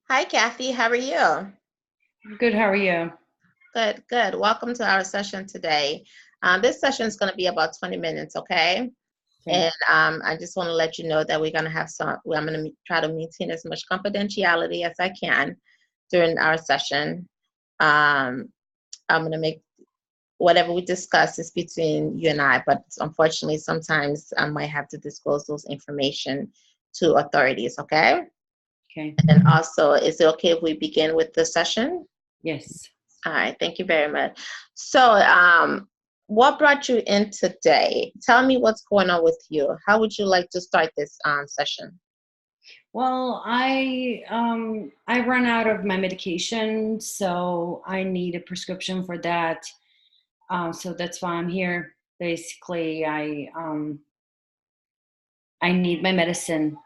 Hi, Cathy. How are you? Good, how are you? Good, good. Welcome to our session today. This session is going to be about 20 minutes, okay? Okay. And I just want to let you know that we're going to have I'm going to try to maintain as much confidentiality as I can during our session. Um, I'm going to make whatever we discuss is between you and I, but unfortunately, sometimes I might have to disclose those information to authorities, okay? Okay. And also, is it okay if we begin with the session? Yes. All right, thank you very much. So, what brought you in today? Tell me what's going on with you. How would you like to start this session? Well, I run out of my medication, so I need a prescription for that. So that's why I'm here. Basically, I need my medicine.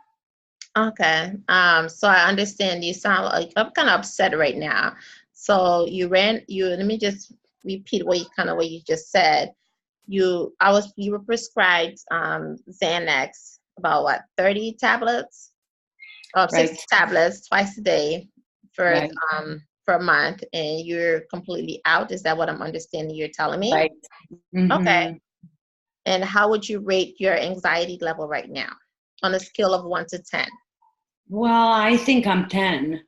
Okay. So I understand you sound like I'm kind of upset right now. So let me just repeat what you just said. You were prescribed Xanax, about what, 30 tablets? 60 Right. tablets twice a day Right. for a month, and you're completely out. Is that what I'm understanding you're telling me? Right. Okay. Mm-hmm. And how would you rate your anxiety level right now on a scale of 1 to 10? Well, I think I'm 10.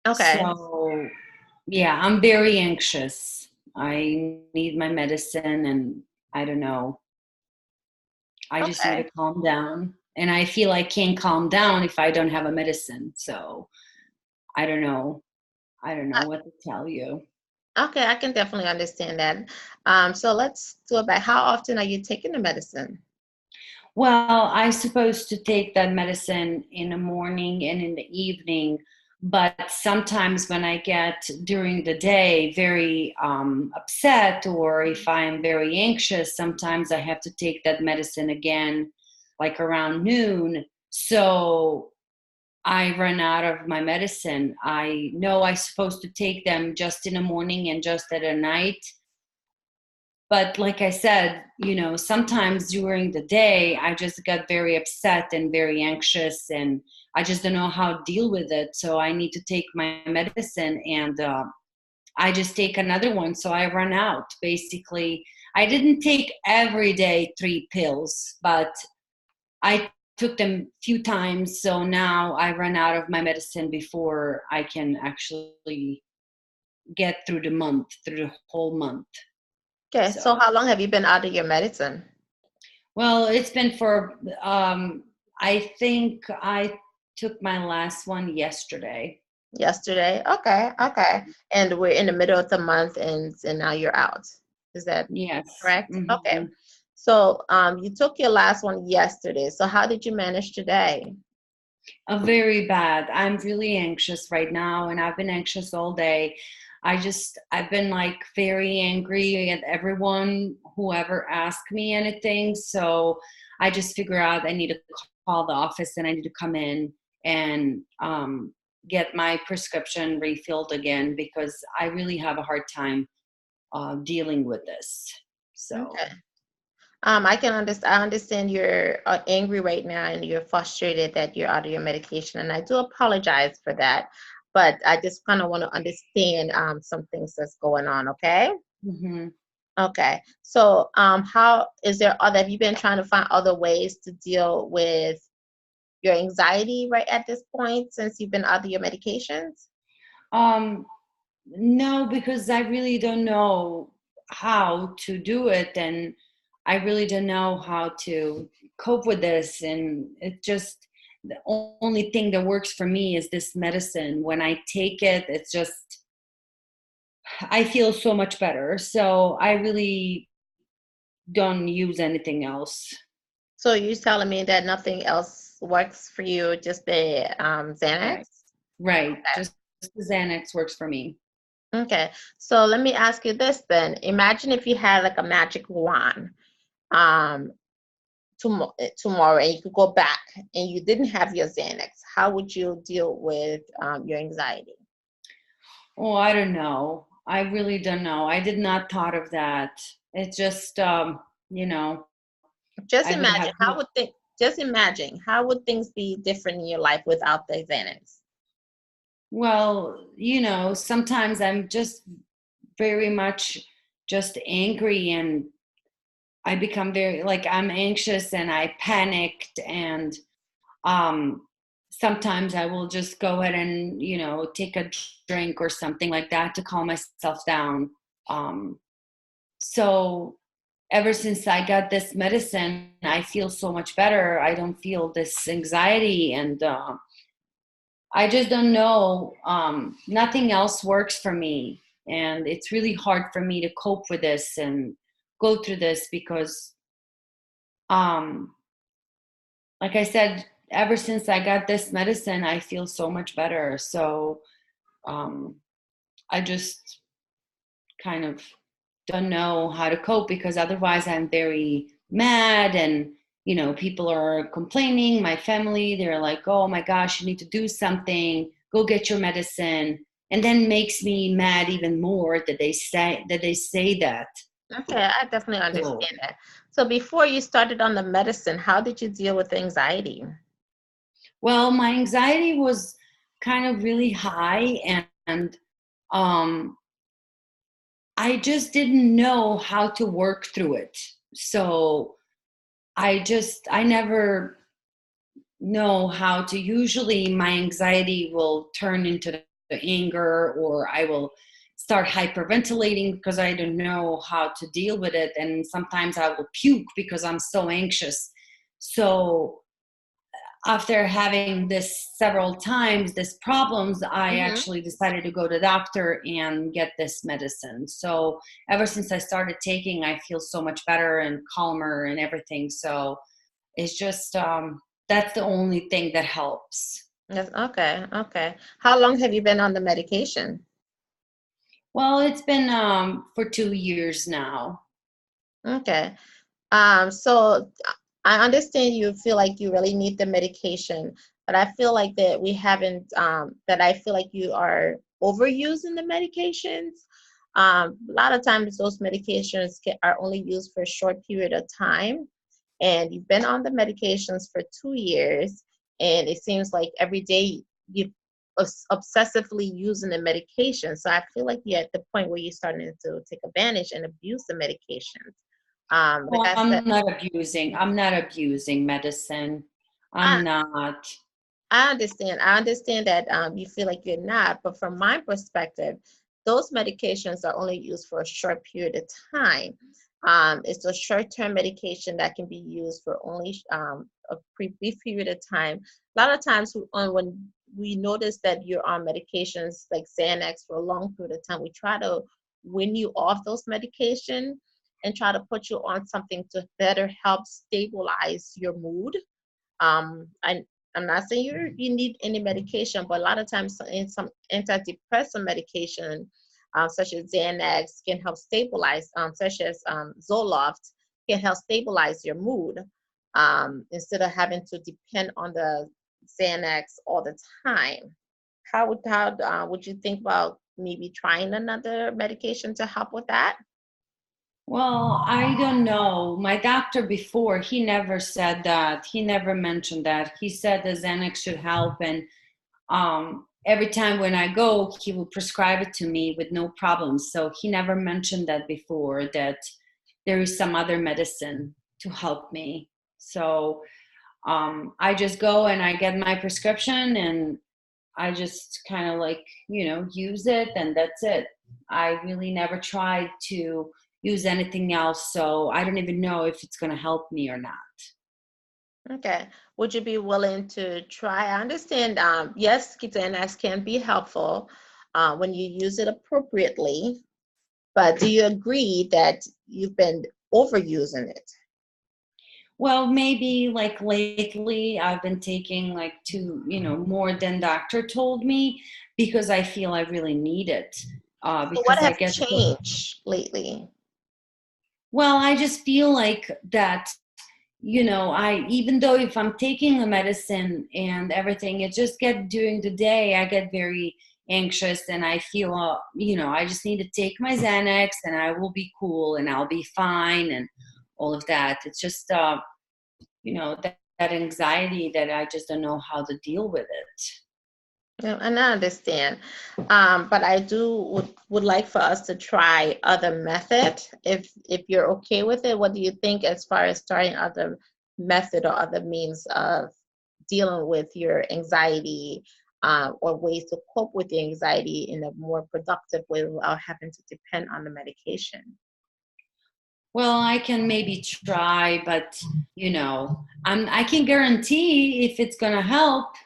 Okay. So, yeah, I'm very anxious. I need my medicine, and I don't know. I just need Okay. to calm down. And I feel I can't calm down if I don't have a medicine. So I don't know. I don't know what to tell you. Okay, I can definitely understand that. So let's do it back. How often are you taking the medicine? Well, I'm supposed to take that medicine in the morning and in the evening, but sometimes when I get during the day very upset, or if I'm very anxious, sometimes I have to take that medicine again, like around noon. So I run out of my medicine. I know I'm supposed to take them just in the morning and just at a night. But like I said, sometimes during the day, I just got very upset and very anxious, and I just don't know how to deal with it. So I need to take my medicine, and I just take another one. So I run out. Basically, I didn't take every day 3 pills, but I took them few times, so now I run out of my medicine before I can actually get through the whole month. Okay, so So, how long have you been out of your medicine? well, it's been for I think I took my last one yesterday. Yesterday? Okay, okay. And we're in the middle of the month, and now you're out. Is that Yes. correct? Okay. Hmm. So you took your last one yesterday. So how did you manage today? Very bad. I'm really anxious right now, and I've been anxious all day. I've been like very angry at everyone who ever asked me anything. So I just figure out I need to call the office, and I need to come in and get my prescription refilled again, because I really have a hard time dealing with this. So, Okay. I can understand. I understand you're angry right now and you're frustrated that you're out of your medication, and I do apologize for that. But I just kind of want to understand some things that's going on. Okay. mhm. Okay. So how is there other? Have you been trying to find other ways to deal with your anxiety right at this point since you've been out of your medications? um, No, because I really don't know how to do it, and I really don't know how to cope with this. And it just, the only thing that works for me is this medicine. When I take it, it's just, I feel so much better. So I really don't use anything else. So you're telling me that nothing else works for you, just the Right. Xanax? Right. Just the Xanax works for me. Okay, so let me ask you this then. Imagine if you had like a magic wand um, tomorrow and you could go back and you didn't have your Xanax. How would you deal with your anxiety? Oh, I don't know. I really don't know. I did not thought of that. It just, you know, I Just would have imagine just imagine how would things be different in your life without the Xanax? Well, sometimes I'm just very much just angry, and I become very, like, I'm anxious and I panicked, and um sometimes I will just go ahead and, take a drink or something like that to calm myself down. Um so ever since I got this medicine, I feel so much better. I don't feel this anxiety, and I just don't know. Nothing else works for me. And it's really hard for me to cope with this and go through this because, um, like I said, ever since I got this medicine, I feel so much better. So um, I just kind of don't know how to cope, because otherwise I'm very mad, and people are complaining. My family, they're like, oh my gosh, you need to do something, go get your medicine. And then makes me mad even more that they say that. Okay, I definitely So, understand that. So before you started on the medicine, how did you deal with anxiety? well, my anxiety was kind of really high, and um I just didn't know how to work through it. So I never know how to. Usually my anxiety will turn into the anger, or I will start hyperventilating because I don't know how to deal with it, and sometimes I will puke because I'm so anxious. So after having this several times, this problems, I Hmm. actually decided to go to the doctor and get this medicine. So ever since I started taking, I feel so much better and calmer and everything. So it's just that's the only thing that helps. Yes, okay, okay. How long have you been on the medication? Well, it's been for 2 years now. Okay. So I understand you feel like you really need the medication, but I feel like that we haven't, that I feel like you are overusing the medications. A lot of times those medications are only used for a short period of time, and you've been on the medications for 2 years, and it seems like every day you obsessively using the medication. So I feel like you're at the point where you're starting to take advantage and abuse the medications. Like Well, I said, I'm not abusing medicine. I, I'm not. I understand. I understand that you feel like you're not, but from my perspective, those medications are only used for a short period of time. It's a short-term medication that can be used for only a brief period of time. A lot of times, when we notice that you're on medications like Xanax for a long period of time, we try to wean you off those medications and try to put you on something to better help stabilize your mood. I I'm not saying you need any medication, but a lot of times in some antidepressant medication, such as Xanax, can help stabilize, such as Zoloft, can help stabilize your mood, instead of having to depend on the Xanax all the time. How would you think about maybe trying another medication to help with that? Well, I don't know. My doctor before, he never said that. He never mentioned that. He said the Xanax should help, and every time when I go, he will prescribe it to me with no problems. So he never mentioned that before, that there is some other medicine to help me. So I just go and I get my prescription, and I just kind of like, use it, and that's it. I really never tried to use anything else. So I don't even know if it's going to help me or not. Okay. Would you be willing to try? I understand, yes, Xanax can be helpful when you use it appropriately, but do you agree that you've been overusing it? Well, maybe like lately I've been taking like more than doctor told me, because I feel I really need it. So what Because I has get so, changed lately? well, I just feel like that, I, even though if I'm taking a medicine and everything, it just get during the day, I get very anxious, and I feel, I just need to take my Xanax and I will be cool and I'll be fine and all of that. It's just, that anxiety that I just don't know how to deal with it. Yeah, and I understand. But I would like for us to try other method. If you're okay with it, what do you think as far as starting other method or other means of dealing with your anxiety, or ways to cope with the anxiety in a more productive way without having to depend on the medication? Well, I can maybe try, but I can guarantee if it's gonna help.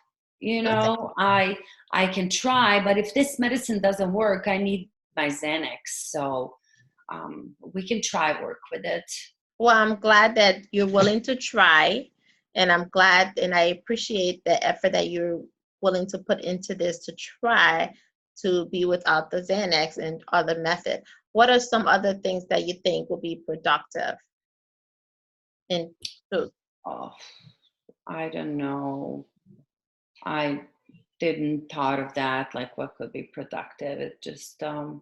Okay. I can try, but if this medicine doesn't work, I need my Xanax. So we can try work with it. Well, I'm glad that you're willing to try, and I'm glad and I appreciate the effort that you're willing to put into this to try to be without the Xanax and other method. What are some other things that you think will be productive in to Oh, I don't know. I didn't thought of that, like what could be productive. It just I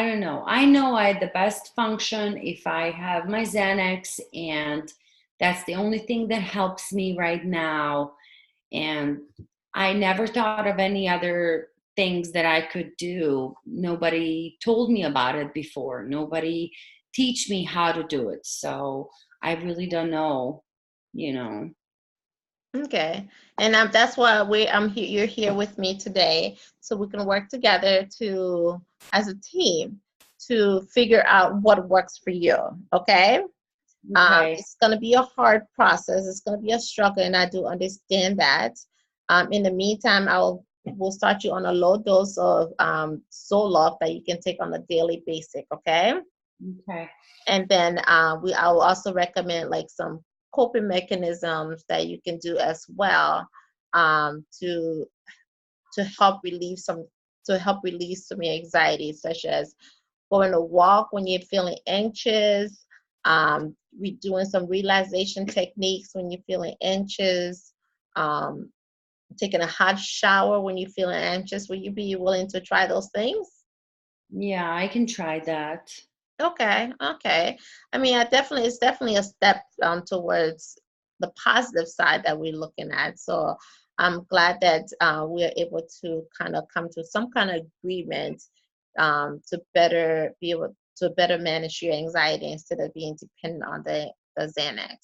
don't know. I know I had the best function if I have my Xanax, and that's the only thing that helps me right now. And I never thought of any other things that I could do. Nobody told me about it before. Nobody teach me how to do it. So I really don't know. Okay, and that's why I'm here. You're here with me today, so we can work together to, as a team, to figure out what works for you. Okay. Okay. It's going to be a hard process. It's going to be a struggle, and I do understand that. In the meantime, we'll start you on a low dose of Zoloft that you can take on a daily basis. Okay, Okay. and then I will also recommend like some coping mechanisms that you can do as well, to help relieve some to help release some anxiety, such as going to walk when you're feeling anxious, doing some relaxation techniques when you're feeling anxious, um, taking a hot shower when you're feeling anxious. Will you be willing to try those things? Yeah, I can try that. Okay, okay. I mean, it's definitely a step towards the positive side that we're looking at. So I'm glad that we're able to kind of come to some kind of agreement, to better be able to better manage your anxiety instead of being dependent on the Xanax.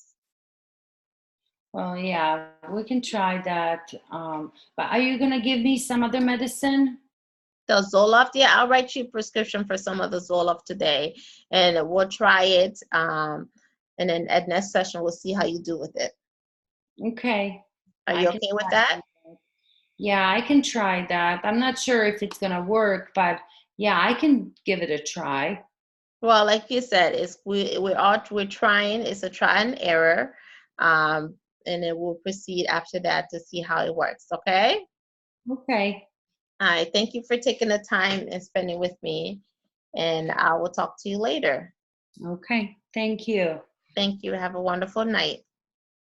Well, yeah, we can try that. But are you gonna give me some other medicine? The Zoloft, yeah, I'll write you a prescription for some of the Zoloft today, and we'll try it. And then at next session, we'll see how you do with it. Okay, Are I you can okay with try that? that. Yeah, I can try that. I'm not sure if it's gonna work, but yeah, I can give it a try. Well, like you said, we're trying. It's a try and error, and then we'll proceed after that to see how it works. Okay. Okay. All right. Thank you for taking the time and spending with me, and I will talk to you later. Okay. Thank you. Thank you. Have a wonderful night.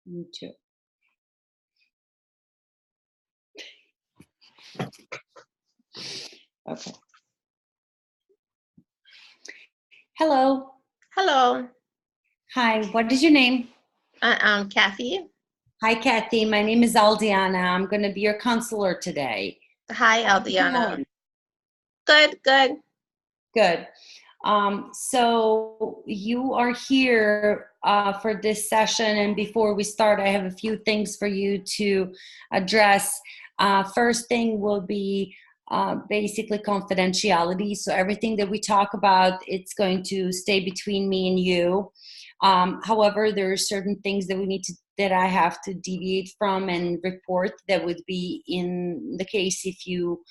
You too. Okay. Hello. Hello, Hi. What is your name? I'm Cathy. Hi, Kathy. My name is Aldiana. I'm going to be your counselor today. Hi, How are you Aldiana. doing? Good, good. Good. So you are here for this session, and before we start, I have a few things for you to address. First thing will be basically confidentiality. So everything that we talk about, it's going to stay between me and you. However, there are certain things that I have to deviate from and report that would be in the case if you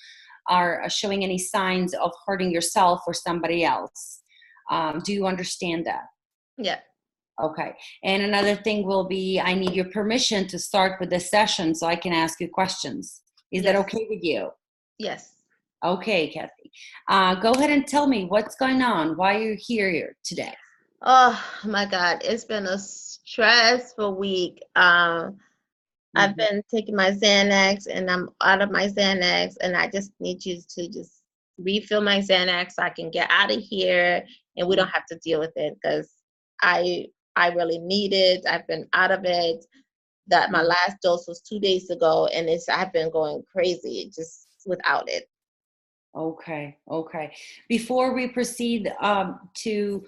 are showing any signs of hurting yourself or somebody else. Do you understand that? Yeah. Okay. And another thing will be I need your permission to start with this session so I can ask you questions. Is that Yes. okay with you? Yes. Okay, Kathy. Go ahead and tell me what's going on. Why you're here today? Oh my God, it's been a stressful week. I've Mhm. been taking my Xanax and I'm out of my Xanax, and I just need you to just refill my Xanax so I can get out of here and we don't have to deal with it, because I I really need it. I've been out of it. that my last dose was 2 days ago, and I've been going crazy just without it. Okay. Okay. Before we proceed to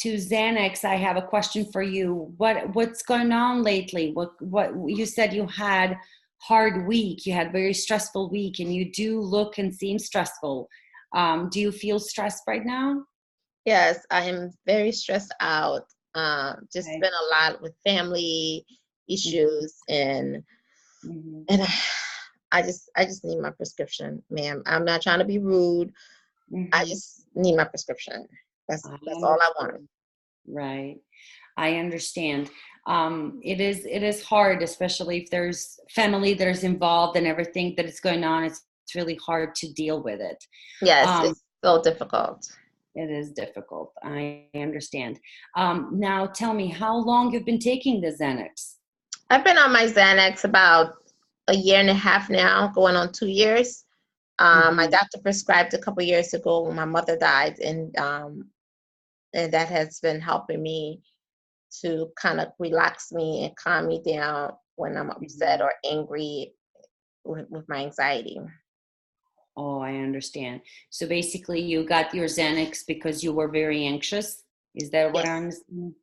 Xanax, I have a question for you. What's going on lately? What you said you had hard week. You had very stressful week, and you do look and seem stressful. Do you feel stressed right now? Yes, I am very stressed out. Just Okay. been a lot with family issues, and Mm-hmm. and I just need my prescription, ma'am. I'm not trying to be rude. I Mm-hmm. just need my prescription. That's I that's all I want. understand. Right. I understand. It is hard, especially if there's family that is involved and everything that is going on. It's really hard to deal with it. Yes, Um, it's so difficult. it is difficult. I understand. Now, tell me, how long you've been taking the Xanax? I've been on my Xanax about a year and a half now, going on 2 years. My Hmm. doctor prescribed a couple years ago when my mother died, and that has been helping me to kind of relax me and calm me down when I'm upset Hmm. or angry with my anxiety. Oh, I understand. So basically, you got your Xanax because you were very anxious. Is that what I Yes, understand?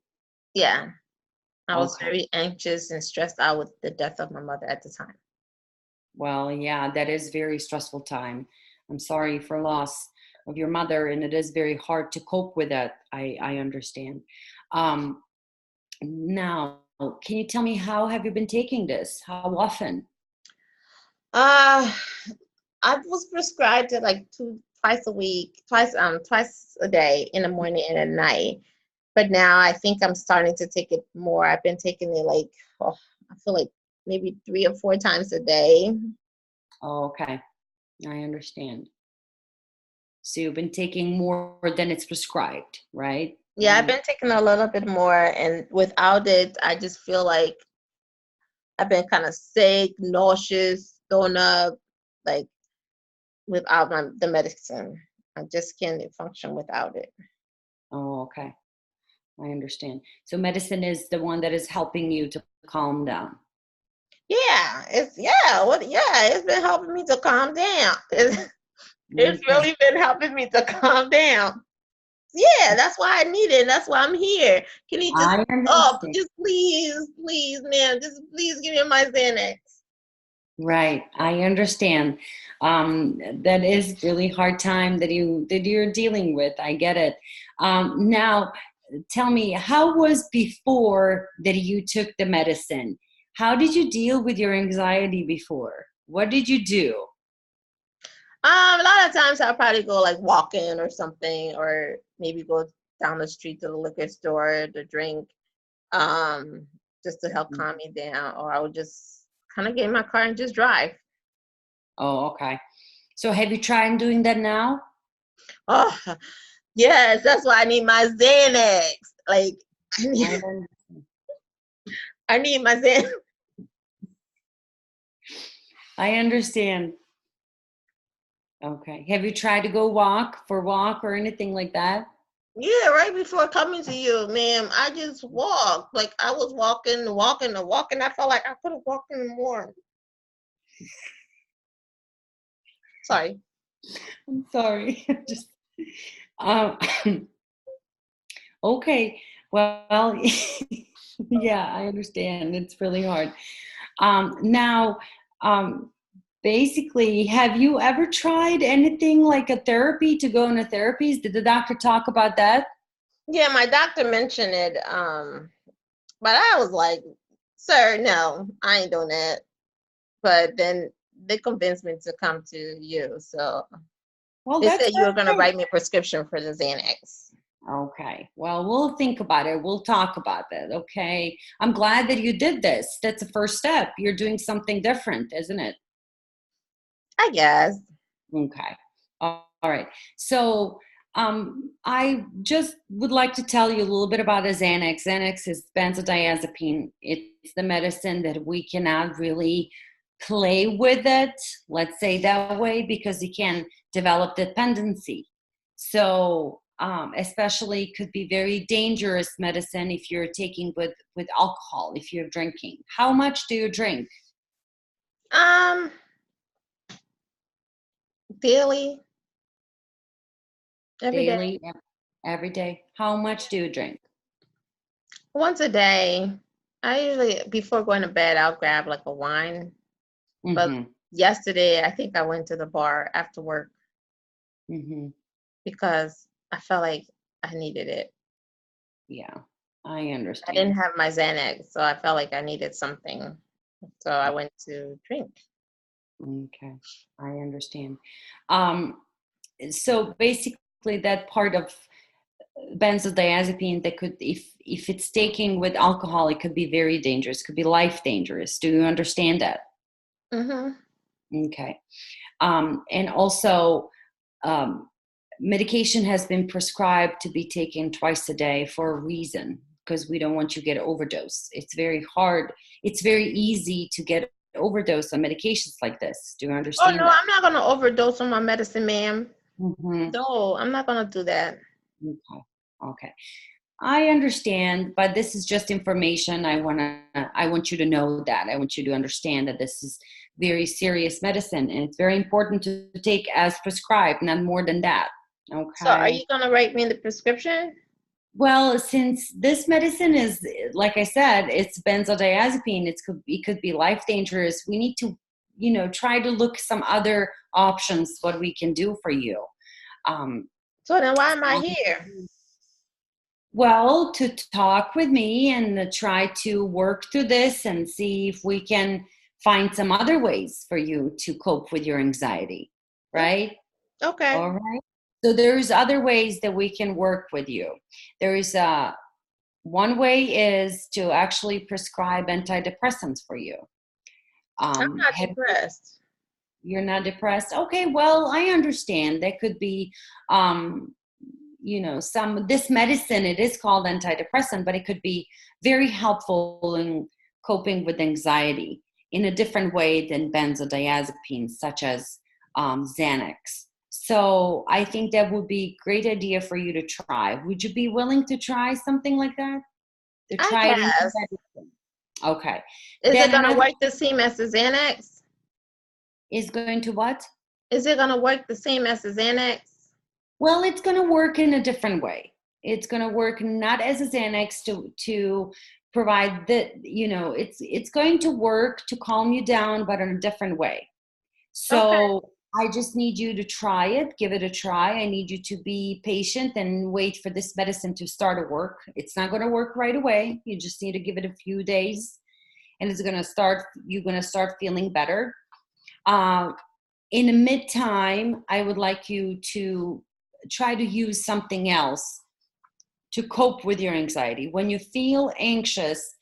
yeah. I was Okay. very anxious and stressed out with the death of my mother at the time. Well, yeah, that is very stressful time. I'm sorry for loss of your mother, and it is very hard to cope with that. I understand. Um, Now, can you tell me how have you been taking this? How often? Uh, I was prescribed it like twice a week, twice a day in the morning and at night. But now I think I'm starting to take it more. I've been taking it like, oh, I feel like maybe 3 or 4 times a day. Oh, okay, I understand. So you've been taking more than it's prescribed, right? Yeah, I've been taking a little bit more, and without it, I just feel like I've been kind of sick, nauseous, thrown up, like without the medicine. I just can't function without it. Oh, okay, I understand. So medicine is the one that is helping you to calm down. It's been helping me to calm down. It's Okay, really been helping me to calm down. Yeah, that's why I need it. That's why I'm here. Can you just, I oh, understand. just please, ma'am, just please give me my Xanax. Right, I understand. That is really hard time that you're dealing with. I get it. Now, tell me, how was before that you took the medicine? How did you deal with your anxiety before? What did you do? A lot of times I'll probably go like walking or something, or maybe go down the street to the liquor store to drink, um, just to help calm me down, or I would just kind of get in my car and just drive. Oh, okay. So have you tried doing that now? Oh, yes, that's why I need my Xanax. Like, I need, I don't. I need my Xanax. I understand. Okay. Have you tried to go walk or anything like that? Yeah, right before coming to you, ma'am, I just walked. Like I was walking. I felt like I could have walked in more. Sorry. I'm sorry. Just um, okay. Well, yeah, I understand. It's really hard. Now, um, basically, have you ever tried anything like a therapy to go into therapies? Did the doctor talk about that? Yeah, my doctor mentioned it. But I was like, sir, no, I ain't doing that. But then they convinced me to come to you. So Well, they that's said you were gonna great. write me a prescription for the Xanax. Okay. Well, we'll think about it. We'll talk about that. Okay. I'm glad that you did this. That's the first step. You're doing something different, isn't it? I guess. Okay. All right. So, I just would like to tell you a little bit about a Xanax. Xanax is benzodiazepine. It's the medicine that we cannot really play with it, let's say that way, because you can develop dependency. So, especially could be very dangerous medicine if you're taking with alcohol, if you're drinking. How much do you drink? Um, daily, every day, Daily, every day. How much do you drink? once a day. I usually, before going to bed, I'll grab like a wine. But Mm-hmm. yesterday, I think I went to the bar after work Mm-hmm. because I felt like I needed it. Yeah, I I didn't understand. have my Xanax, so I felt like I needed something. So I went to drink. Okay, I understand. Um, so basically, that part of benzodiazepine that could, if it's taking with alcohol, it could be very dangerous. Could be life dangerous. Do you understand that? Mm-hmm. Okay. And also, um, medication has been prescribed to be taken twice a day for a reason, because we don't want you to get overdose. It's very hard. It's very easy to get overdose on medications like this. Do you Oh no, understand that? I'm not gonna overdose on my medicine, ma'am. Mm-hmm. No, I'm not gonna do that. Okay. Okay. I understand, but this is just information. I want you to know that. I want you to understand that this is very serious medicine, and it's very important to take as prescribed, not more than that. So are Okay. you gonna write me the prescription? Well, since this medicine is, like I said, it's benzodiazepine, it could be life dangerous. We need to, try to look some other options what we can do for you. Um, So then why am I here? Well, to talk with me and try to work through this and see if we can find some other ways for you to cope with your anxiety, right? Okay. All right. So there's other ways that we can work with you. There is one way is to actually prescribe antidepressants for you. I'm not Have depressed. You're not depressed? Okay, well, I understand. That could be um, some this medicine, it is called antidepressant, but it could be very helpful in coping with anxiety in a different way than benzodiazepines, such as Xanax. So I think that would be a great idea for you to try. Would you be willing to try something like that, to I try it in guess. medicine? Okay. Is it Then gonna another work the same as the Xanax? is going to what? Is it gonna work the same as the Xanax? Well, it's going to work in a different way. It's going to work not as a Xanax to provide the, it's going to work to calm you down, but in a different way. Okay. So I just need you to try it, give it a try. I need you to be patient and wait for this medicine to start to work. It's not going to work right away. You just need to give it a few days, and you're going to start feeling better. Uh, in the mid time, I would like you to try to use something else to cope with your anxiety. When you feel anxious,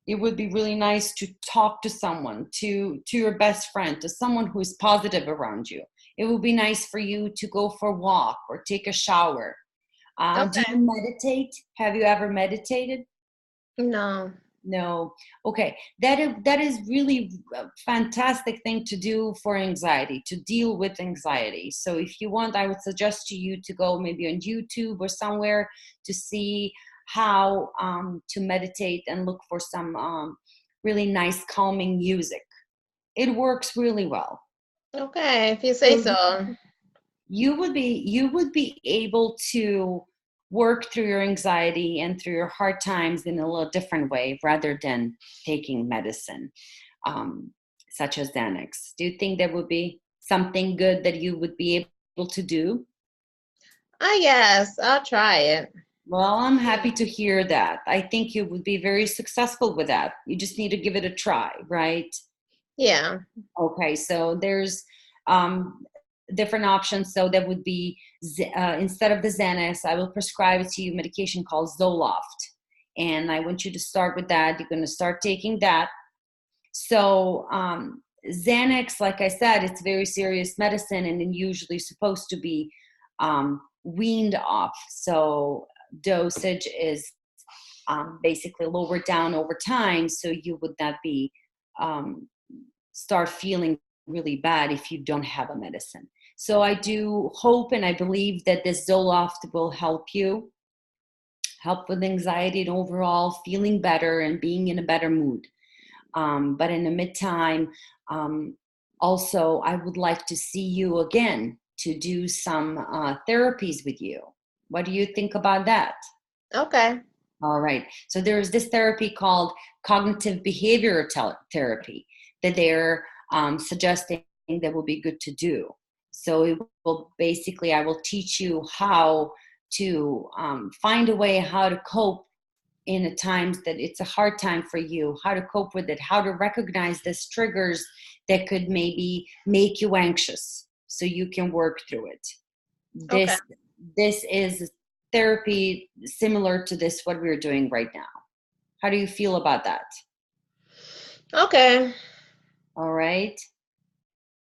it would be really nice to talk to someone, to your best friend, to someone who is positive around you. It would be nice for you to go for a walk or take a shower. Do Okay. you meditate? Have you ever meditated? No. No. Okay. That is really a fantastic thing to do for anxiety, to deal with anxiety. So if you want, I would suggest to you to go maybe on YouTube or somewhere to see how to meditate and look for some really nice calming music. It works really well. Okay, if you say So so. you would be able to work through your anxiety and through your hard times in a little different way rather than taking medicine, um, such as Xanax. Do you think that would be something good that you would be able to do? I guess I'll try it. Well, I'm happy to hear that. I think you would be very successful with that. You just need to give it a try, right? Yeah. Okay, so there's um, different options. So that would be instead of the Xanax, I will prescribe to you medication called Zoloft, and I want you to start with that. You're going to start taking that. So Xanax, like I said, it's very serious medicine, and then usually supposed to be weaned off. So dosage is basically lowered down over time, so you would not be um, start feeling really bad if you don't have a medicine. So I do hope and I believe that this Zoloft will help you, help with anxiety and overall feeling better and being in a better mood. But in the meantime, also, I would like to see you again to do some therapies with you. What do you think about that? Okay. All right. So there's this therapy called cognitive behavioral therapy that they're suggesting that will be good to do. So it will basically, I will teach you how to find a way how to cope in the times that it's a hard time for you, how to cope with it, how to recognize these triggers that could maybe make you anxious so you can work through it. Okay. This is therapy similar to this what we're doing right now. How do you feel about that? Okay. All right.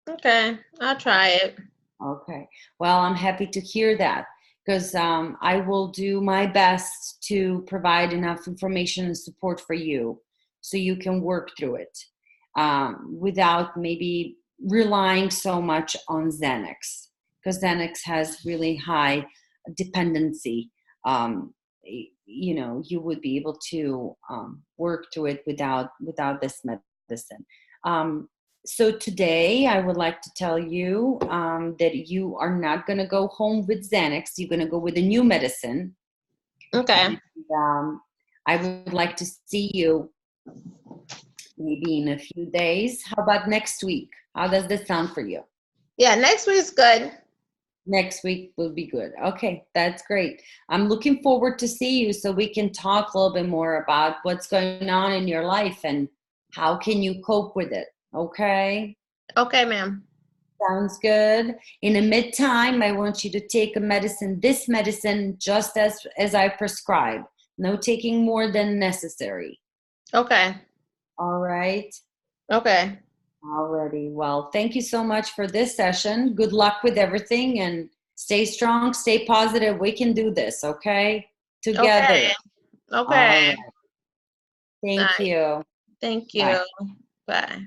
Okay. I'll try it. Okay. Well, I'm happy to hear that because I will do my best to provide enough information and support for you so you can work through it without maybe relying so much on Xanax, because Xanax has really high dependency. You would be able to work through it without this medicine. So today I would like to tell you that you are not going to go home with Xanax. You're going to go with a new medicine. Okay. And, I would like to see you maybe in a few days. How about next week? How does this sound for you? Yeah, next week's good. Next week will be good. Okay, that's great. I'm looking forward to see you so we can talk a little bit more about what's going on in your life and how can you cope with it. Okay? Okay, ma'am. Sounds good. In the meantime, I want you to take this medicine just as I prescribe. No taking more than necessary. Okay. All right. Okay. Alrighty. Well, thank you so much for this session. Good luck with everything and stay strong, stay positive. We can do this, okay? Together. Okay. Okay. All right. All Thank right. you. Thank Bye. you. Bye.